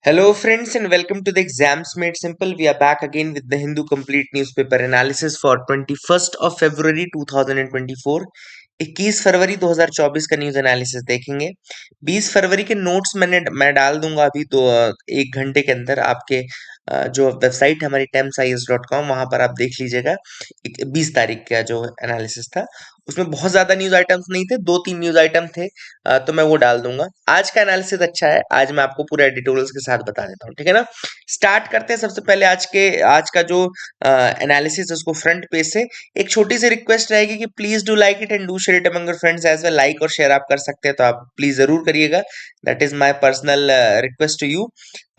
Hello, friends, and welcome to the Exams Made Simple. We are back again with the Hindu Complete Newspaper Analysis for 21st of February 2024. 21 फरवरी 2024 का news analysis देखेंगे। 20 फरवरी के notes मैं डाल दूंगा अभी तो 1 घंटे के अंदर आपके जो वेबसाइट है हमारी temscience.com वहां पर आप देख लीजिएगा। 20 तारीख का जो एनालिसिस था उसमें बहुत ज्यादा न्यूज आइटम्स नहीं थे, 2-3 न्यूज आइटम थे। तो मैं वो डाल दूंगा। आज का एनालिसिस अच्छा है, आज मैं आपको पूरा एडिटोरियल्स के साथ बता देता हूँ, ठीक है ना। स्टार्ट करते हैं। सबसे पहले आज का जो एनालिसिस है उसको फ्रंट पेज से। एक छोटी सी रिक्वेस्ट रहेगी कि please do like it and do share it among your friends as well. Like और शेयर आप कर सकते हैं तो आप प्लीज जरूर करिएगा। That is my personal request to you.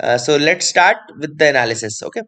So let's start with the analysis. Okay,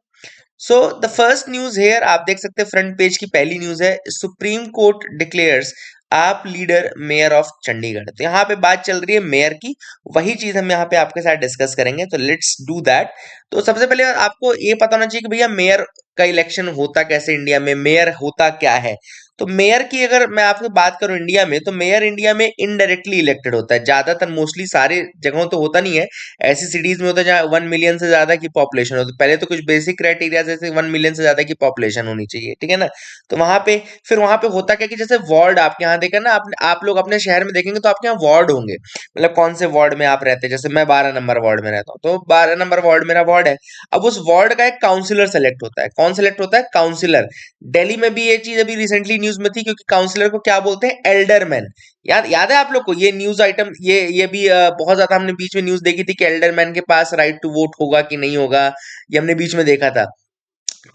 so the first news here आप देख सकते हैं, फ्रंट पेज की पहली न्यूज है, सुप्रीम कोर्ट डिक्लेयर्स आप लीडर मेयर ऑफ चंडीगढ़। तो यहाँ पे बात चल रही है मेयर की, वही चीज हम यहाँ पे आपके साथ डिस्कस करेंगे, तो लेट्स डू दैट। तो सबसे पहले आपको ये पता होना चाहिए कि भैया मेयर का इलेक्शन होता कैसे, इंडिया में मेयर होता क्या है। तो मेयर की अगर मैं आपसे बात करूं इंडिया में, तो मेयर इंडिया में इनडायरेक्टली इलेक्टेड होता है ज्यादातर, मोस्टली सारे जगहों तो होता नहीं है। ऐसी सिटीज में होता है जहाँ 1 मिलियन से ज्यादा की पॉपुलेशन होती है। पहले तो कुछ बेसिक क्राइटेरिया जैसे 1 मिलियन से ज्यादा की पॉपुलेशन होनी चाहिए, ठीक है ना। तो वहां पे फिर वहां पे होता क्या कि जैसे वार्ड आपके यहाँ देखा ना, आप लोग अपने शहर में देखेंगे तो आपके यहाँ वार्ड होंगे, मतलब कौन से वार्ड में आप रहते हैं। जैसे मैं 12 नंबर वार्ड में रहता हूँ, तो 12 नंबर वार्ड मेरा वार्ड है। अब उस वार्ड का एक काउंसिलर सेलेक्ट होता है। कौन सेलेक्ट होता है? काउंसिलर। दिल्ली में भी ये चीज अभी रिसेंटली न्यूज में थी, क्योंकि काउंसिलर को क्या बोलते हैं? एल्डरमैन। याद याद है आप लोग को ये न्यूज आइटम? ये भी बहुत ज्यादा हमने बीच में न्यूज देखी थी कि एल्डरमैन के पास राइट टू वोट होगा कि नहीं होगा, ये हमने बीच में देखा था।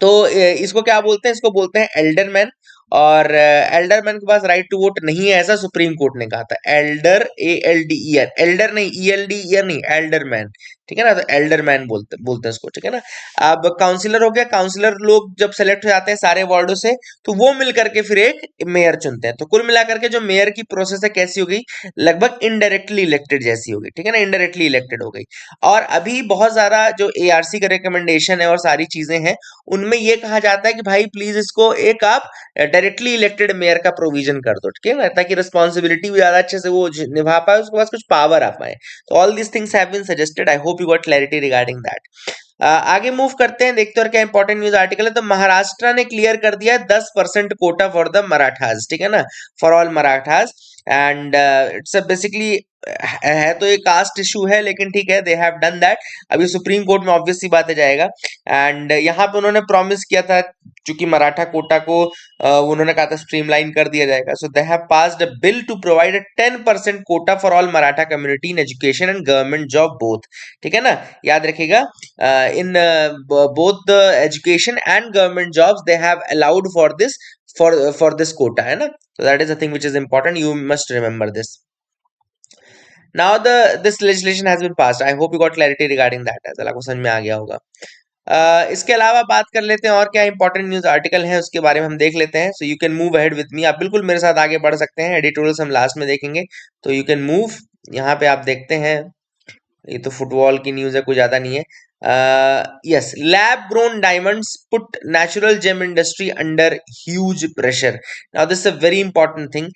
तो इसको क्या बोलते हैं? इसको बोलते हैं एल्डरमैन। और एल्डरमैन के पास राइट टू वोट नहीं है, ऐसा सुप्रीम कोर्ट ने कहा था। एल्डर, ALDER, एल्डर नहीं, ELDER नहीं, एल्डरमैन, ठीक है ना। तो एल्डरमैन बोलते बोलते हैं इसको, ठीक है ना। अब काउंसिलर हो गया। काउंसिलर लोग जब सेलेक्ट हो जाते हैं सारे वार्डों से, तो वो मिल करके फिर एक मेयर चुनते हैं। तो कुल मिलाकर के जो मेयर की प्रोसेस है कैसी हो गई? लगभग इनडायरेक्टली इलेक्टेड जैसी हो गई, ठीक है ना, इनडायरेक्टली इलेक्टेड हो गई। और अभी बहुत ज्यादा जो ARC का रिकमेंडेशन है और सारी चीजें हैं, उनमें ये कहा जाता है कि भाई प्लीज इसको एक आप डायरेक्टली इलेक्टेड मेयर का प्रोविजन कर दो, ठीक है ना, ताकि रिस्पॉन्सिबिलिटी भी ज्यादा अच्छे से वो निभा पाए, उसके पास कुछ पावर आ पाए। तो all this things have been suggested. I hope you got clarity regarding that. आगे मूव करते हैं, देखते हैं और क्या इंपॉर्टेंट न्यूज आर्टिकल है। तो महाराष्ट्र ने क्लियर कर दिया 10% कोटा फॉर द मराठास, ठीक है ना, for all Marathas. And it's basically है तो ये कास्ट इशू है, लेकिन ठीक है, दे हैव डन दैट। अभी सुप्रीम कोर्ट में ऑब्वियस सी बात है जाएगा। एंड यहाँ पे उन्होंने प्रॉमिस किया था, चूंकि मराठा कोटा को उन्होंने कहा था स्ट्रीमलाइन कर दिया जाएगा। So they have passed a bill to provide a 10% quota for all Maratha community in education and government job both, ठीक है ना। याद रखिएगा, in both the education and government jobs they have allowed for this, for this quota, है ना। so that is the thing which is important, you must remember this. Now this legislation has been passed. I hope you got clarity regarding that as well, आपको समझ में आ गया होगा। इसके अलावा बात कर लेते हैं और क्या इंपॉर्टेंट न्यूज आर्टिकल है उसके बारे में हम देख लेते हैं। So you can move ahead with मी, आप बिल्कुल मेरे साथ आगे बढ़ सकते हैं। एडिटोरियल्स हम लास्ट में देखेंगे, तो यू कैन मूव। यहाँ पे आप देखते हैं, ये तो फुटबॉल की न्यूज है, कोई ज्यादा नहीं है। Yes, lab grown diamonds put natural gem industry under huge pressure. Now this is a very important thing.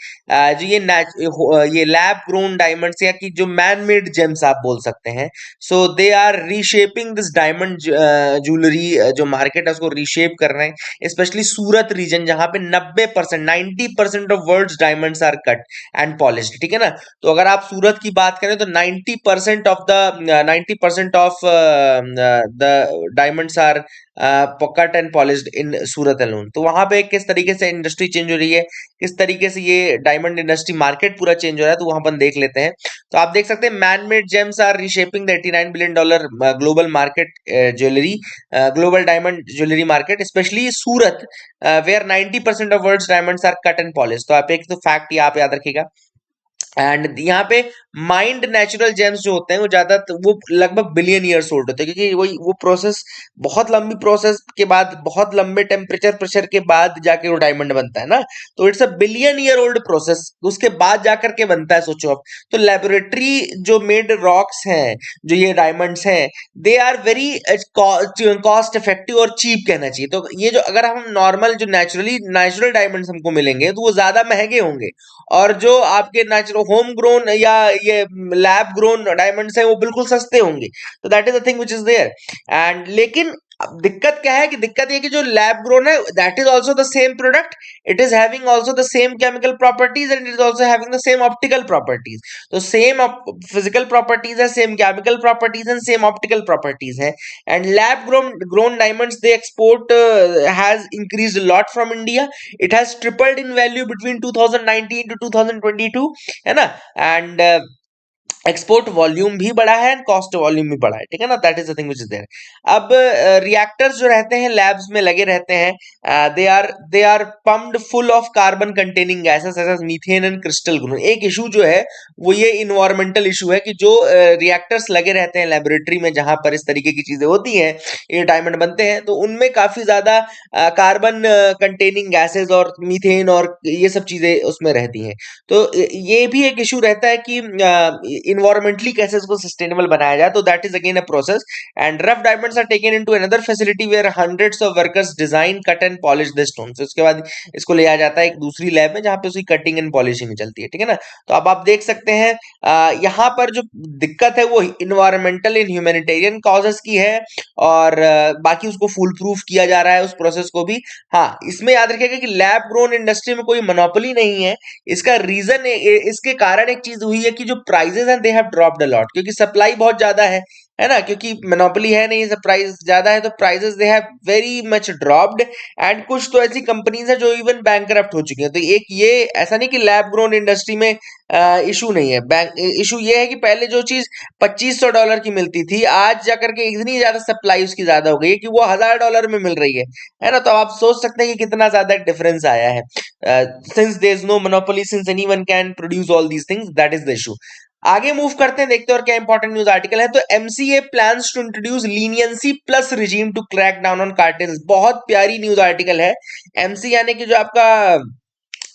जो ये लैब ग्रोन डायमंड्स या कि जो मैन मेड जेम्स आप बोल सकते हैं, so they are reshaping this diamond jewellery, जो मार्केट है उसको रीशेप कर रहे हैं। स्पेशली सूरत रीजन, जहां पे 90% of world's diamonds are cut and polished, ठीक है ना। तो अगर आप सूरत की बात करें तो 90% of the diamonds are cut and polished in Surat alone. तो वहां पे किस तरीके से इंडस्ट्री चेंज हो रही है, किस तरीके से ये डायमंड इंडस्ट्री मार्केट पूरा चेंज हो रहा है, तो वहां पर देख लेते हैं। तो आप देख सकते हैं, man made gems are reshaping the $89 billion global market jewellery, global diamond jewellery market, specially Surat, where 90% of world's diamonds are cut and polish. तो आप एक तो फैक्ट ये आप याद रखिएगा। एंड यहाँ पे माइंड नेचुरल जेम्स जो होते हैं वो ज्यादा, वो लगभग बिलियन ईयर्स ओल्ड होते हैं, क्योंकि वही वो प्रोसेस, बहुत लंबी प्रोसेस के बाद, बहुत लंबे टेम्परेचर प्रेशर के बाद जाके वो डायमंड बनता है ना। तो it's a billion year old process, उसके बाद जाकर के बनता है, सोचो अब। तो लेबोरेटरी जो मेड रॉक्स हैं, जो ये डायमंड्स हैं, they are very cost effective और चीप कहना चाहिए। तो ये जो अगर हम नॉर्मल जो नेचुरल डायमंड्स हमको मिलेंगे तो वो ज्यादा महंगे होंगे, और जो आपके नेचुरल होम ग्रोन या ये लैब ग्रोन डायमंड्स हैं वो बिल्कुल सस्ते होंगे। तो that is the thing which is there. And लेकिन अब दिक्कत क्या है कि दिक्कत ये कि जो लैब ग्रोन है that is also the same product, it is having also the same chemical properties and it is also having the same optical properties. तो सेम फिजिकल प्रॉपर्टीज है, same chemical properties and same optical properties है। And lab grown diamonds they export has increased a lot from India. It has tripled in value between 2019 to 2022, है ना। And export volume भी बढ़ा है and cost volume भी बढ़ा है, ठीक है ना। That is the thing which is there. अब रिएक्टर्स जो रहते हैं लैब्स में लगे रहते हैं, they are pumped full of carbon containing gases such as methane and crystal grown. एक इशू जो है वो ये इन्वायरमेंटल इशू है कि जो रिएक्टर्स लगे रहते हैं लेबोरेटरी में जहां पर इस तरीके की चीजें होती हैं, ये डायमंड बनते हैं, तो उनमें काफी ज्यादा कार्बन कंटेनिंग गैसेस और मीथेन और ये सब चीजें उसमें रहती हैं। तो ये भी एक इशू रहता है कि इन्वायरमेंटली कैसे इसको सस्टेनेबल बनाया जाए। तो that is again a process and rough diamonds are taken into another facility where hundreds of workers design cut and polish the stones. उसके बाद इसको ले जाया जाता है एक दूसरी लैब में जहां पे उसकी कटिंग एंड पॉलिशिंग चलती है, ठीक है ना। तो अब आप देख सकते हैं यहाँ पर जो दिक्कत है वो इन्वायरमेंटल एंड ह्यूमैनिटेरियन कॉजेस की है और बाकी उसको फुल प्रूफ किया जा रहा है उस प्रोसेस को भी। हाँ, इसमें याद रखिएगा कि लैब ग्रोन इंडस्ट्री में कोई मोनोपोली नहीं है। इसका रीजन, इसके कारण एक चीज हुई है कि जो प्राइजेस हैं they have dropped a lot, क्योंकि सप्लाई बहुत ज्यादा है ना, क्योंकि मोनोपोली है नहीं, प्राइस ज्यादा है, तो prices they have very much dropped. And कुछ तो ऐसी कंपनीज है जो इवन बैंकरप्ट हो चुकी हैं। तो एक ये ऐसा नहीं कि लैब ग्रोन इंडस्ट्री में इशू नहीं है, बैंक इशू ये है कि पहले जो चीज $2500 की मिलती थी, आज जाकर के इतनी ज्यादा सप्लाई उसकी ज्यादा हो गई है कि वो $1000 में मिल रही है ना। तो आप सोच सकते हैं कि कितना ज्यादा डिफरेंस आया है। since there is no monopoly, since anyone can produce all these things, that is the issue। आगे मूव करते हैं, देखते हैं और क्या इंपॉर्टेंट न्यूज आर्टिकल है। तो MCA plans to introduce leniency plus regime to crack down on cartels. बहुत प्यारी न्यूज आर्टिकल है। एमसी यानी कि जो आपका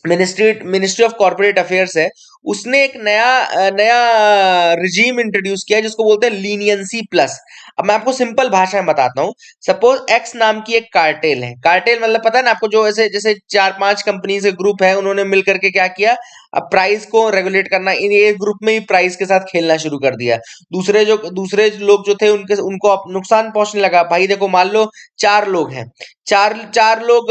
मिनिस्ट्री ऑफ कॉर्पोरेट अफेयर्स है, उसने एक नया रिजीम इंट्रोड्यूस किया है जिसको बोलते हैं लीनियंसी प्लस। अब मैं आपको सिंपल भाषा में बताता हूँ। सपोज एक्स नाम की एक कार्टेल है, कार्टेल मतलब पता है ना आपको, जो ऐसे जैसे 4-5 कंपनी से ग्रुप है, उन्होंने मिलकर के क्या किया, अब प्राइस को रेगुलेट करना, इन एक ग्रुप में ही प्राइस के साथ खेलना शुरू कर दिया। दूसरे लोग जो थे उनको नुकसान पहुंचने लगा। भाई देखो, मान लो 4 लोग हैं, चार चार लोग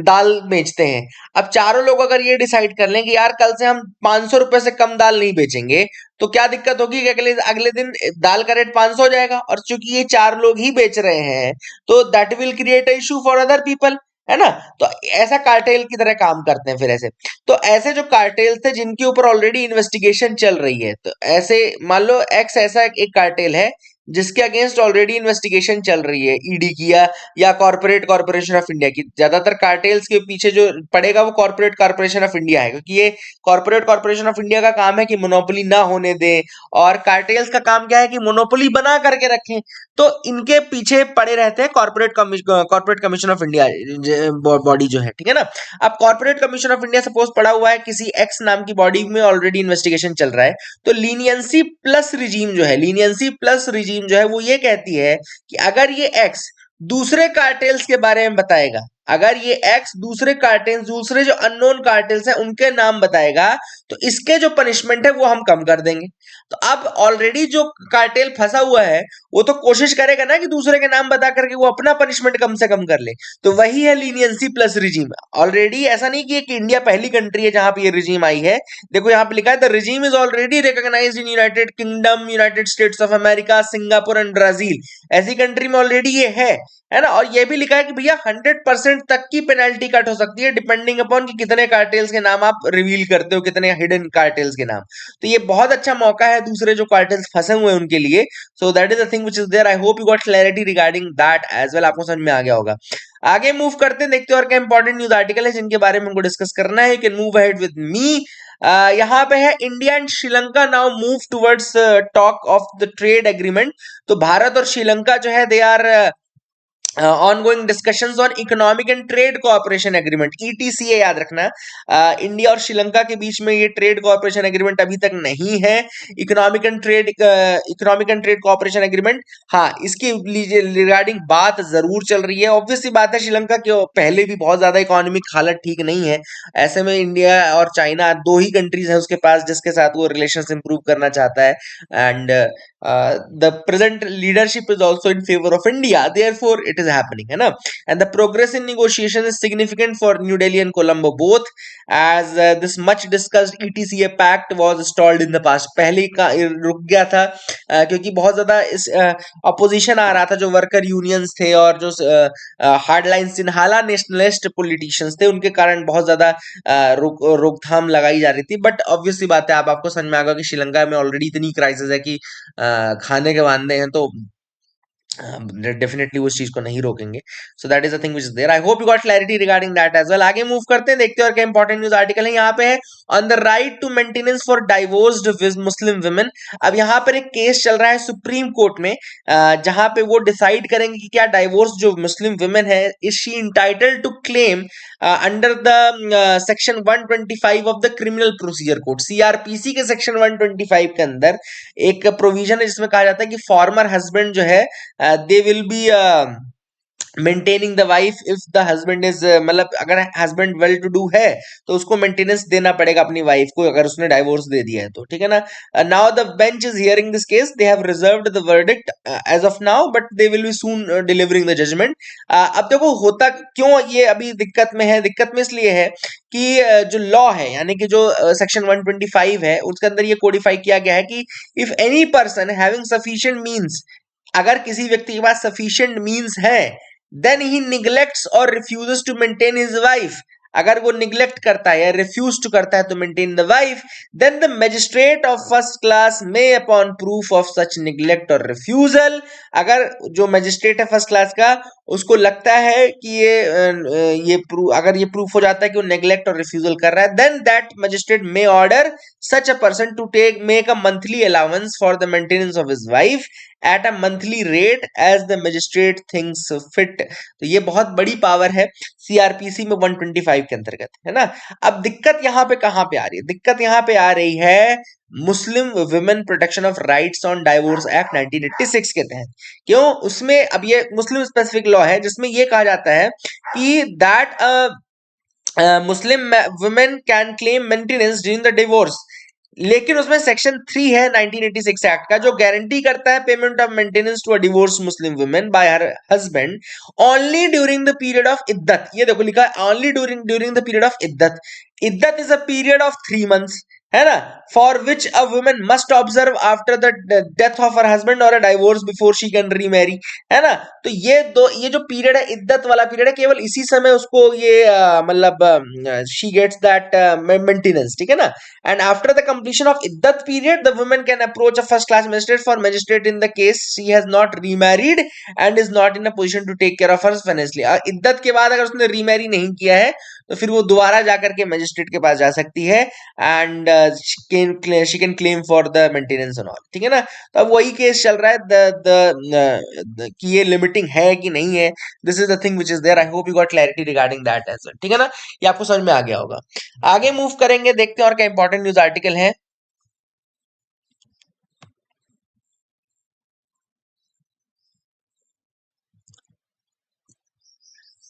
दाल बेचते हैं। अब चारों लोग अगर ये डिसाइड कर लें कि यार कल से हम 500 रुपए से कम दाल नहीं बेचेंगे, तो क्या दिक्कत होगी कि अगले अगले दिन दाल का रेट 500 हो जाएगा। और चूंकि ये 4 लोग ही बेच रहे हैं, तो that will create a issue for other people, है ना। तो ऐसा कार्टेल की तरह काम करते हैं फिर ऐसे। तो ऐसे जो कार्टेल थे जिनके ऊपर ऑलरेडी इन्वेस्टिगेशन चल रही है, तो ऐसे मान लो एक्स ऐसा एक कार्टेल है जिसके अगेंस्ट ऑलरेडी इन्वेस्टिगेशन चल रही है, ईडी की या कॉर्पोरेट कॉर्पोरेशन ऑफ इंडिया की। ज्यादातर कार्टेल्स के पीछे जो पड़ेगा वो कॉर्पोरेट कॉर्पोरेशन ऑफ इंडिया है, क्योंकि ये कॉर्पोरेट कॉर्पोरेशन ऑफ इंडिया का काम है कि मोनोपोली ना होने दे, और कार्टेल्स का काम क्या है कि मोनोपोली बना करके रखें। तो इनके पीछे पड़े रहते हैं corporate commission of India body जो है, ठीक है ना। अब corporate commission of India suppose पड़ा हुआ है किसी एक्स नाम की बॉडी में, ऑलरेडी इन्वेस्टिगेशन चल रहा है। तो लीनियंसी प्लस रिजीम जो है, लीनियंसी प्लस रिजीम जो है वो ये कहती है कि अगर ये एक्स दूसरे कार्टेल्स के बारे में बताएगा, अगर ये एक्स दूसरे कार्टेल्स, दूसरे जो अननोन कार्टेल्स हैं उनके नाम बताएगा, तो इसके जो पनिशमेंट है वो हम कम कर देंगे। तो अब ऑलरेडी जो कार्टेल फंसा हुआ है वो तो कोशिश करेगा ना कि दूसरे के नाम बता करके वो अपना पनिशमेंट कम से कम कर ले। तो वही है लीनियंसी प्लस रिजीम। ऑलरेडी ऐसा नहीं कि इंडिया पहली कंट्री है जहां पे ये रिजीम आई है। देखो यहाँ पे लिखा है the regime is already recognised in United Kingdom, United States of America, Singapore and Brazil. ऐसी कंट्री में ऑलरेडी ये है ना। और ये भी लिखा है कि भैया 100% तक की पेनल्टी कट हो सकती है डिपेंडिंग अपॉन कि कितने कार्टेल्स के नाम आप रिवील करते हो, कितने हिडन कार्टेल्स के नाम। तो ये बहुत अच्छा मौका है दूसरे जो कार्टेल्स फंसे हुए हैं उनके लिए। So that is the thing which is there. I hope you got clarity regarding that as well. आपको समझ में आ गया होगा। आगे मूव करते हैं, देखते हैं और क्या इंपॉर्टेंट न्यूज आर्टिकल है जिनके बारे में हमको डिस्कस करना है। You can move ahead with me. यहाँ पे है India and Sri Lanka now move towards talk of the trade agreement. तो भारत और श्रीलंका जो है they are ongoing discussions on economic and trade cooperation agreement, ETCA याद रखना। इंडिया और श्रीलंका के बीच में ये ट्रेड कोऑपरेशन एग्रीमेंट अभी तक नहीं है। Economic and trade cooperation agreement, हाँ, इसकी रिगार्डिंग बात जरूर चल रही है। ऑब्वियसली बात है, श्रीलंका की पहले भी बहुत ज्यादा इकोनॉमिक हालत ठीक नहीं है। ऐसे में इंडिया और चाइना दो ही कंट्रीज है उसके पास जिसके साथ वो रिलेशंस इंप्रूव करना चाहता है। And the present leadership is also in favor of India, therefore it is happening, है ना? And the progress in negotiation is significant for New Delhi and Colombo both, as this much discussed ETCA pact was stalled in the past, पहले का रुक गया था क्योंकि बहुत ज्यादा इस अपोजिशन आ रहा था, जो वर्कर यूनियंस थे और जो हार्डलाइन सिन्हाला नेशनलिस्ट पॉलिटिशियंस थे, उनके कारण बहुत ज्यादा रोकथाम लगाई जा रही थी। बट ऑब्वियसली बात है, आपको समझ में आ गया कि श्रीलंका में ऑलरेडी इतनी क्राइसिस है कि खाने के वांदे हैं, तो डेफिनेटली उस चीज को नहीं रोकेंगे। So that is the thing which is there. I hope you got clarity regarding that as well. आगे मूव करते हैं, देखते हैं और क्या इंपॉर्टेंट न्यूज आर्टिकल है। यहाँ पे है on the right to maintenance for divorced Muslim women. अब यहाँ पर एक केस चल रहा है सुप्रीम कोर्ट में, जहां पे वो डिसाइड करेंगे कि क्या डाइवोर्स जो मुस्लिम वुमेन है, is she entitled to claim under the section 125 of the criminal procedure code, CRPC के सेक्शन 125 के अंदर एक प्रोविजन है जिसमें कहा जाता है कि फॉर्मर हस्बैंड जो है, दे will be maintaining the wife if the husband is, मतलब अगर हस्बैंड वेल टू डू है तो उसको मेंटेनेंस देना पड़ेगा अपनी वाइफ को, अगर उसने डाइवोर्स दे दिया है तो, ठीक है ना? Now the bench is hearing this case, they have reserved the verdict as of now, but they will be soon delivering the judgment. अब देखो होता क्यों ये अभी दिक्कत में है, दिक्कत में इसलिए है कि जो लॉ है, यानी कि जो सेक्शन 125 है, उसके अंदर ये कोडिफाई किया गया है कि if any person having sufficient means, अगर किसी व्यक्ति के पास सफिशिएंट मींस है, देन ही निग्लेक्ट्स और refuses to maintain his wife, अगर वो निग्लेक्ट करता है या रिफ्यूज टू करता है तो maintain the wife, then the magistrate of first class may upon proof of such neglect और रिफ्यूजल, अगर जो मैजिस्ट्रेट है फर्स्ट क्लास का, उसको लगता है कि ये प्रूफ, अगर ये प्रूफ हो जाता है कि वो नेग्लेक्ट और रिफ्यूजल कर रहा है, then that magistrate may order such a person to make a monthly allowance for the maintenance of his wife at a monthly rate as the magistrate thinks fit। तो ये बहुत बड़ी पावर है CrPC में 125 के अंतर्गत, है ना? अब दिक्कत यहाँ पे कहाँ पे आ रही है? दिक्कत यहाँ पे आ रही है Muslim women protection of rights on divorce act 1986 के तहत। क्यों? उसमें अब ये मुस्लिम स्पेसिफिक लॉ है जिसमें ये कहा जाता है कि that Muslim women can claim maintenance during the divorce, लेकिन उसमें सेक्शन 3 है 1986 एक्ट का, जो गारंटी करता है payment of maintenance to a divorce Muslim women by her husband only during the period of iddat. ये देखो लिखा है only during the period of iddat. Iddat is a period of 3 months, है ना? For which a women must observe after the death of her husband और a divorce before she can remarry, है ना? तो ये जो पीरियड है, इद्दत वाला पीरियड है, केवल इसी समय उसको ये मतलब शी गेट्स दैट मेंटेनेंस, ठीक है ना? And after the completion of iddat period, the woman can approach a first class magistrate for magistrate in the case she has not remarried and is not in a position to take care of her financially। इद्दत के बाद अगर उसने remarry नहीं किया है तो फिर वो दोबारा जाकर के मैजिस्ट्रेट के पास जा सकती है, and she can claim for the maintenance and all, ठीक है ना? तो अब वही केस चल रहा है कि ये लिमिटिंग है कि नहीं है। This is the thing which is there. I hope you got clarity regarding that as well, ठीक है ना? ये आपको समझ में आ गया होगा। आगे मूव करेंगे, देखते हैं और क्या इंपॉर्टेंट न्यूज आर्टिकल है।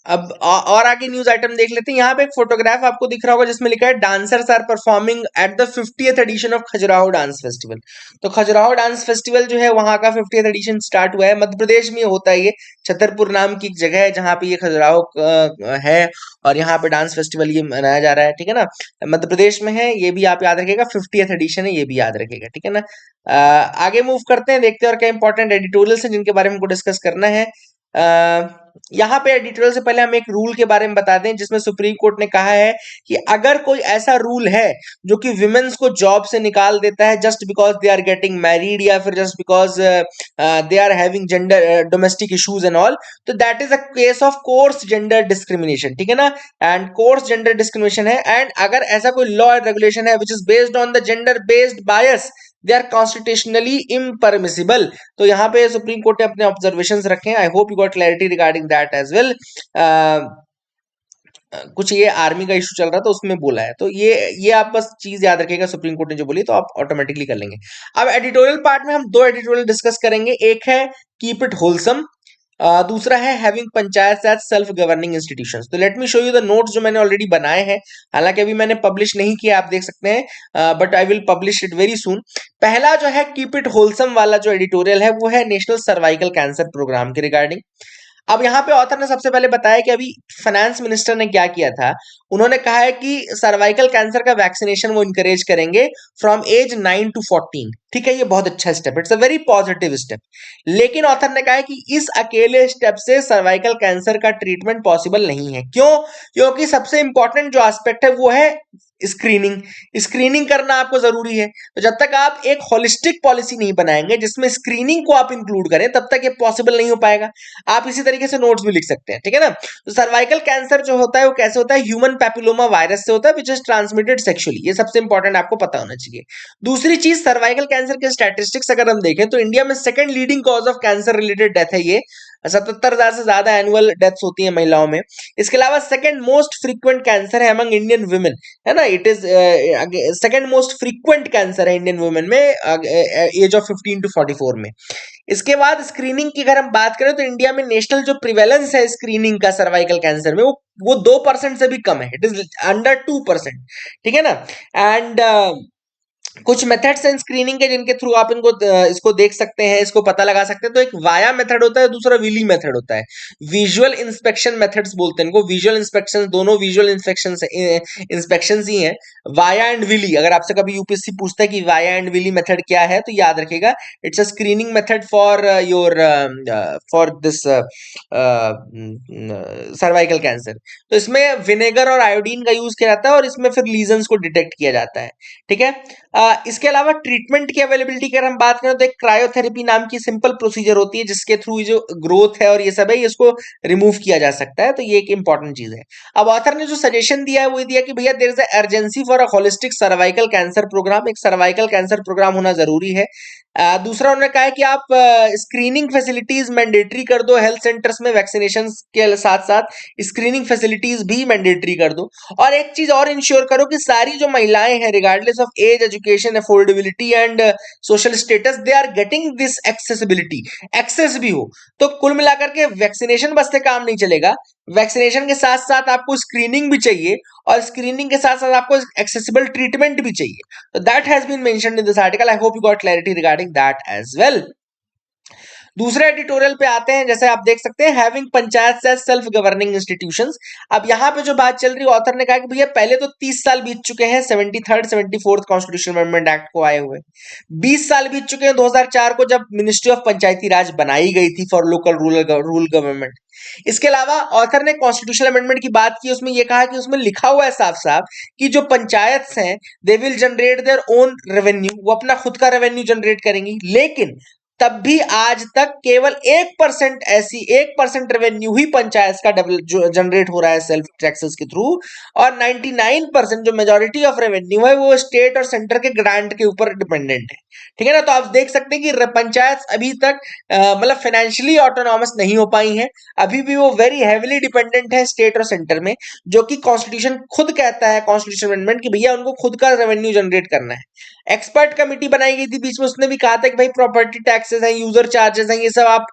अब और आगे न्यूज आइटम देख लेते हैं। यहाँ पे एक फोटोग्राफ आपको दिख रहा होगा जिसमें लिखा है dancers are performing at the 50th edition of Khajuraho dance festival. तो खजुराहो डांस फेस्टिवल जो है वहां का 50th एडिशन स्टार्ट हुआ है, मध्य प्रदेश में होता है ये। छतरपुर नाम की एक जगह है जहाँ पे ये खजुराहो है, और यहाँ पे डांस फेस्टिवल ये मनाया जा रहा है, ठीक है ना? मध्य प्रदेश में है, ये भी आप याद रखिएगा, 50th एडिशन है, ये भी याद रखिएगा, ठीक है ना? आगे मूव करते हैं, देखते हैं और क्या इंपॉर्टेंट एडिटोरियल्स हैं जिनके बारे में हमको डिस्कस करना है। यहाँ पे एडिटोरियल से पहले हम एक रूल के बारे में बता दें जिसमें सुप्रीम कोर्ट ने कहा है कि अगर कोई ऐसा रूल है जो कि विमेन्स को जॉब से निकाल देता है just because they are getting married, या फिर just because they are having gender domestic issues and all, तो that is a case of course gender discrimination, ठीक है ना? एंड कोर्स जेंडर डिस्क्रिमिनेशन है, एंड अगर ऐसा कोई लॉ एंड रेगुलेशन है which is based on the gender based bias, they are constitutionally impermissible. तो यहाँ पे सुप्रीम कोर्ट ने अपने ऑब्जर्वेशंस रखे हैं। I hope you got clarity regarding that as well. कुछ ये आर्मी का इशू चल रहा था उसमें बोला है, तो ये आप बस चीज याद रखिएगा, सुप्रीम कोर्ट ने जो बोली तो आप ऑटोमेटिकली कर लेंगे। अब एडिटोरियल पार्ट में हम दो एडिटोरियल डिस्कस करेंगे, एक है कीप इट होलसम, दूसरा है having panchayat as self governing institutions. तो let me show you the notes जो मैंने ऑलरेडी बनाए हैं, हालांकि अभी मैंने पब्लिश नहीं किया, आप देख सकते हैं, but I will publish it very soon. पहला जो है कीप इट होलसम वाला जो एडिटोरियल है वो है नेशनल सर्वाइकल कैंसर प्रोग्राम के रिगार्डिंग। अब यहाँ पे ऑथर ने सबसे पहले बताया कि अभी फाइनेंस मिनिस्टर ने क्या किया था, उन्होंने कहा है कि सर्वाइकल कैंसर का वैक्सीनेशन वो इंकरेज करेंगे फ्रॉम एज 9 to 14। ठीक है, ये बहुत अच्छा step, it's a very positive step. लेकिन ऑथर ने कहा है कि इस अकेले स्टेप से सर्वाइकल कैंसर का ट्रीटमेंट पॉसिबल नहीं है। क्यों? क्योंकि सबसे इंपॉर्टेंट जो एस्पेक्ट है वो है स्क्रीनिंग। स्क्रीनिंग करना आपको जरूरी है। तो जब तक आप एक होलिस्टिक पॉलिसी नहीं बनाएंगे जिसमें स्क्रीनिंग को आप इंक्लूड करें, तब तक ये पॉसिबल नहीं हो पाएगा। आप इसी तरीके से नोट्स भी लिख सकते हैं, ठीक है ना। तो सर्वाइकल कैंसर जो होता है वो कैसे होता है, ह्यूमन पैपिलोमा वायरस से होता है, विच इज ट्रांसमिटेड सेक्सुअली। ये सबसे इंपॉर्टेंट आपको पता होना चाहिए। दूसरी चीज, सर्वाइकल कैंसर के स्टैटिस्टिक्स अगर हम देखें तो इंडिया में second leading cause of cancer related death है ये। 77,000 से ज्यादा एनुअल डेथ्स होती है महिलाओं में। इसके अलावा सेकंड मोस्ट फ्रीक्वेंट कैंसर है अमंग इंडियन वुमेन, है ना। It is second most frequent cancer है इंडियन वुमेन में एज ऑफ 15 to 44 में। इसके बाद स्क्रीनिंग की अगर हम बात करें तो इंडिया में नेशनल जो प्रिवेलेंस है स्क्रीनिंग का सर्वाइकल कैंसर में वो 2% से भी कम है, इट इज अंडर 2%। ठीक है ना। एंड कुछ मेथड्स हैं स्क्रीनिंग के जिनके थ्रू आप इसको देख सकते हैं, इसको पता लगा सकते हैं। तो एक वाया मेथड होता है, दूसरा विली मेथड होता है। विजुअल इंस्पेक्शन मेथड्स बोलते हैं इनको। विजुअल इंस्पेक्शन, दोनों विजुअल इंस्पेक्शन ही हैं, वाया एंड विली। अगर आपसे कभी यूपीएससी पूछता है कि वाया एंड विली मेथड क्या है, तो याद रखिएगा it's a screening method for your for this cervical cancer. तो इसमें विनेगर और आयोडीन का यूज किया जाता है और इसमें फिर लीजन्स को डिटेक्ट किया जाता है। ठीक है। इसके अलावा ट्रीटमेंट की अवेलेबिलिटी की अगर हम बात करें तो एक क्रायोथेरेपी नाम की सिंपल प्रोसीजर होती है जिसके थ्रू जो ग्रोथ है और ये सब है इसको रिमूव किया जा सकता है। तो ये एक इंपॉर्टेंट चीज है। अब ऑथर ने जो सजेशन दिया है वो दिया कि भैया there is urgency for a holistic cervical cancer programme. एक सर्वाइकल कैंसर प्रोग्राम होना जरूरी है। दूसरा उन्होंने कहा है कि आप स्क्रीनिंग फैसिलिटीज मैंडेटरी कर दो हेल्थ सेंटर्स में, वैक्सीनेशन के साथ साथ स्क्रीनिंग फैसिलिटीज भी मैंडेटरी कर दो। और एक चीज और इंश्योर करो कि सारी जो महिलाएं हैं regardless of age, education, affordability and social status, they are getting this accessibility, access भी हो। तो कुल मिलाकर के वैक्सीनेशन बस से काम नहीं चलेगा, वैक्सीनेशन के साथ साथ आपको स्क्रीनिंग भी चाहिए और स्क्रीनिंग के साथ साथ आपको एक्सेसिबल ट्रीटमेंट भी चाहिए। तो that has been mentioned in this article. I hope you got clarity regarding that as well. दूसरे एडिटोरियल पे आते हैं, जैसे आप देख सकते हैं having panchayat as self governing institutions. अब यहां पे जो बात चल रही है, ऑथर ने कहा कि भैया पहले तो 30 साल बीत चुके हैं 73rd 74th constitution amendment act को आए हुए। 20 साल बीत चुके हैं 2004 को जब मिनिस्ट्री ऑफ पंचायती राज बनाई गई थी फॉर लोकल रूरल गवर्नमेंट। इसके अलावा ऑथर ने कॉन्स्टिट्यूशनल अमेंडमेंट की बात की, उसमें यह कहा कि उसमें लिखा हुआ है साफ साफ कि जो पंचायत हैं they will generate their own revenue, वो अपना खुद का रेवेन्यू जनरेट करेंगी। लेकिन तब भी आज तक केवल 1% ऐसी 1% रेवेन्यू ही पंचायत का जनरेट हो रहा है सेल्फ टैक्सेस के थ्रू, और 99% जो मेजोरिटी ऑफ रेवेन्यू है वो स्टेट और सेंटर के ग्रांट के ऊपर डिपेंडेंट है। ठीक है ना। तो आप देख सकते हैं कि पंचायत अभी तक मतलब फाइनेंशियली ऑटोनॉमस नहीं हो पाई है, अभी भी वो वेरी हैविली डिपेंडेंट है स्टेट और सेंटर में, जो कि कॉन्स्टिट्यूशन खुद कहता है, कॉन्स्टिट्यूशन अमेंडमेंट, कि भैया उनको खुद का रेवेन्यू जनरेट करना है। एक्सपर्ट कमेटी बनाई गई थी बीच में, उसने भी कहा था कि भाई प्रॉपर्टी टैक्सेस हैं, यूजर चार्जेस हैं, ये सब आप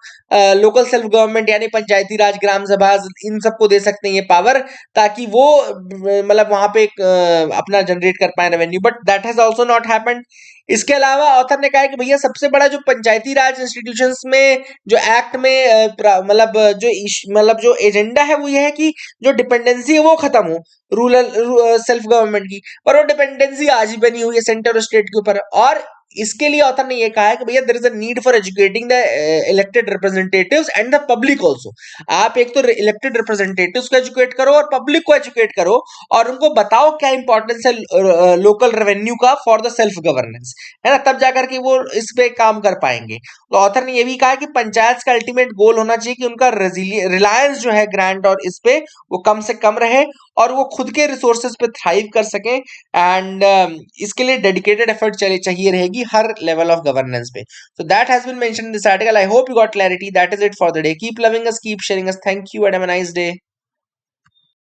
लोकल सेल्फ गवर्नमेंट यानी पंचायती राज, ग्राम सभा, इन सबको दे सकते हैं ये पावर, ताकि वो मतलब वहां पे अपना जनरेट कर पाए revenue, but that has also not happened. इसके अलावा ऑथर ने कहा कि भैया सबसे बड़ा जो पंचायती राज इंस्टीट्यूशंस में जो एक्ट में मतलब जो एजेंडा है वो ये है कि जो डिपेंडेंसी है वो खत्म हो रूरल सेल्फ गवर्नमेंट की, पर वो डिपेंडेंसी आज ही बनी हुई है सेंटर और स्टेट के ऊपर। और इसके लिए ऑथर ने ये कहा है कि भैया there is a need for educating the elected representatives and the public also. आप एक तो इलेक्टेड रिप्रेजेंटेटिव्स को एजुकेट करो और पब्लिक को एजुकेट करो और उनको बताओ क्या इंपॉर्टेंस है लोकल रेवेन्यू का फॉर द सेल्फ गवर्नेंस, है ना, तब जाकर के वो इस पे काम कर पाएंगे। तो ऑथर ने ये भी कहा कि पंचायत का अल्टीमेट गोल होना चाहिए कि उनका रिलायंस जो है ग्रांट और इस पे वो कम से कम रहे और वो खुद के रिसोर्सेज पे थ्राइव कर सकें। एंड इसके लिए डेडिकेटेड एफर्ट चाहिए रहेगी हर लेवल ऑफ गवर्नेंस पे। So that has been mentioned in this article. I hope you got clarity. That is it for the day. Keep loving us, keep sharing us. Thank you and have a nice day.